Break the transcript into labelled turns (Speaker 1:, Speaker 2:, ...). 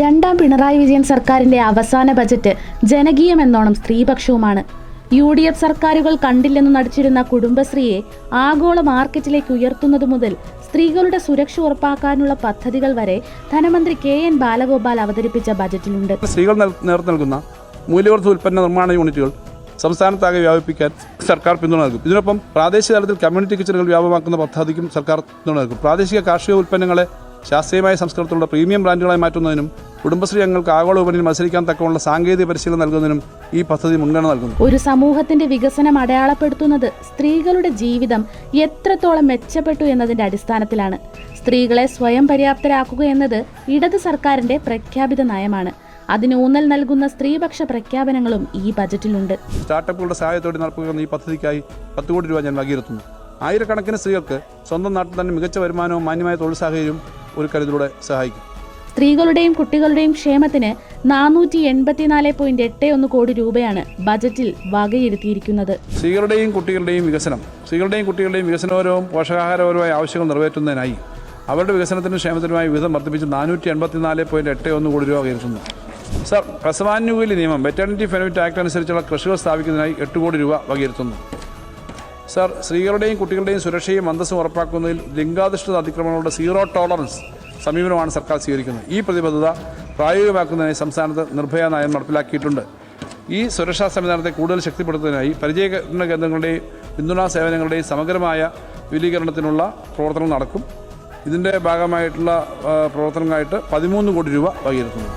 Speaker 1: രണ്ടാം പിണറായി വിജയൻ സർക്കാരിന്റെ അവസാന ബജറ്റ് ജനകീയമെന്നോണം സ്ത്രീപക്ഷവുമാണ്. UDF സർക്കാരുകൾ കണ്ടില്ലെന്ന് നടിച്ചിരുന്ന കുടുംബശ്രീയെ ആഗോള മാർക്കറ്റിലേക്ക് ഉയർത്തുന്നതു മുതൽ സ്ത്രീകളുടെ സുരക്ഷ ഉറപ്പാക്കാനുള്ള പദ്ധതികൾ വരെ ധനമന്ത്രി KN ബാലഗോപാൽ അവതരിപ്പിച്ച ബജറ്റിലുണ്ട്.
Speaker 2: സ്ത്രീകൾ നേതൃത്വം നൽകുന്ന മൂല്യവർദ്ധിത ഉൽപ്പന്ന നിർമ്മാണ യൂണിറ്റുകൾ സംസ്ഥാനത്താകെ വ്യാപിപ്പിക്കാൻ സർക്കാർ പിന്തുണ നൽകും. ഇതിനൊപ്പം പ്രാദേശിക തലത്തിൽ കമ്മ്യൂണിറ്റി കിച്ചണുകൾ വ്യാപകമാക്കുന്ന പദ്ധതിക്കും സർക്കാർ പിന്തുണ നൽകും. പ്രാദേശിക കാർഷിക ഉൽപ്പന്നങ്ങളെ ശാസ്ത്രീയമായ സംസ്കൃതത്തിലുള്ള പ്രീമിയം ബ്രാൻഡുകളായി മാറ്റുന്നതിനും കുടുംബശ്രീ അംഗങ്ങൾക്ക് ആഗോള വിപണിയിൽ മത്സരിക്കാൻ തക്കമുള്ള സാങ്കേതിക പരിശീലനം നൽകുന്നതിനും ഈ പദ്ധതി മുൻഗണന നൽകുന്നു.
Speaker 1: ഒരു സമൂഹത്തിന്റെ വികസനം അടയാളപ്പെടുത്തുന്നത് സ്ത്രീകളുടെ ജീവിതം എത്രത്തോളം മെച്ചപ്പെട്ടു എന്നതിന്റെ അടിസ്ഥാനത്തിലാണ്. സ്ത്രീകളെ സ്വയം പര്യാപ്തരാക്കുക എന്നത് ഇടത് സർക്കാരിന്റെ പ്രഖ്യാപിത നയമാണ്. അതിന് ഊന്നൽ നൽകുന്ന സ്ത്രീപക്ഷ പ്രഖ്യാപനങ്ങളും ഈ ബജറ്റിലുണ്ട്.
Speaker 2: സ്റ്റാർട്ടപ്പുകളുടെ സഹായത്തോടെ നടപ്പിലാക്കുന്ന ഈ പദ്ധതിക്കായി 10 കോടി രൂപ ഞാൻ വകയിരുത്തുന്നു. ആയിരക്കണക്കിന് സ്ത്രീകൾക്ക് സ്വന്തം നാട്ടിൽ തന്നെ മികച്ച വരുമാനവും മാന്യമായ തൊഴിൽ സാഹചര്യവും ഒരു കരുതലോടെ സഹായിക്കും.
Speaker 1: സ്ത്രീകളുടെയും കുട്ടികളുടെയും ക്ഷേമത്തിന് 484.81 കോടി രൂപയാണ് ബജറ്റിൽ വകയിരുത്തിയിരിക്കുന്നത്.
Speaker 2: സ്ത്രീകളുടെയും കുട്ടികളുടെയും വികസനപരവും പോഷകാഹാരപരവുമായ ആവശ്യങ്ങൾ നിറവേറ്റുന്നതിനായി അവരുടെ വികസനത്തിനും ക്ഷേമത്തിനുമായി വിഹിതം വർദ്ധിപ്പിച്ച് 484.81 കോടി രൂപ വകയിരുത്തുന്നു. സർ, പ്രസവാനുകൂല്യ നിയമം വെറ്റർണിറ്റി ബെനിഫിറ്റ് ആക്ട് അനുസരിച്ചുള്ള കൃഷികൾ സ്ഥാപിക്കുന്നതിനായി 8 കോടി രൂപ വകയിരുത്തുന്നു. സർ, സ്ത്രീകളുടെയും കുട്ടികളുടെയും സുരക്ഷയും അന്തസ്സും ഉറപ്പാക്കുന്നതിൽ ലിംഗാധിഷ്ഠിത അതിക്രമങ്ങളുടെ സീറോ ടോളറൻസ് സമീപനമാണ് സർക്കാർ സ്വീകരിക്കുന്നത്. ഈ പ്രതിബദ്ധത പ്രായോഗികമാക്കുന്നതിനായി സംസ്ഥാനത്ത് നിർഭയ നയം നടപ്പിലാക്കിയിട്ടുണ്ട്. ഈ സുരക്ഷാ സംവിധാനത്തെ കൂടുതൽ ശക്തിപ്പെടുത്തുന്നതിനായി പരിചരണ കേന്ദ്രങ്ങളുടെയും പിന്തുണാ സേവനങ്ങളുടെയും സമഗ്രമായ വിപുലീകരണത്തിനുള്ള പ്രവർത്തനം നടക്കും. ഇതിൻ്റെ ഭാഗമായിട്ടുള്ള പ്രവർത്തനങ്ങളായിട്ട് 13 കോടി രൂപ വകയിരുത്തുന്നു.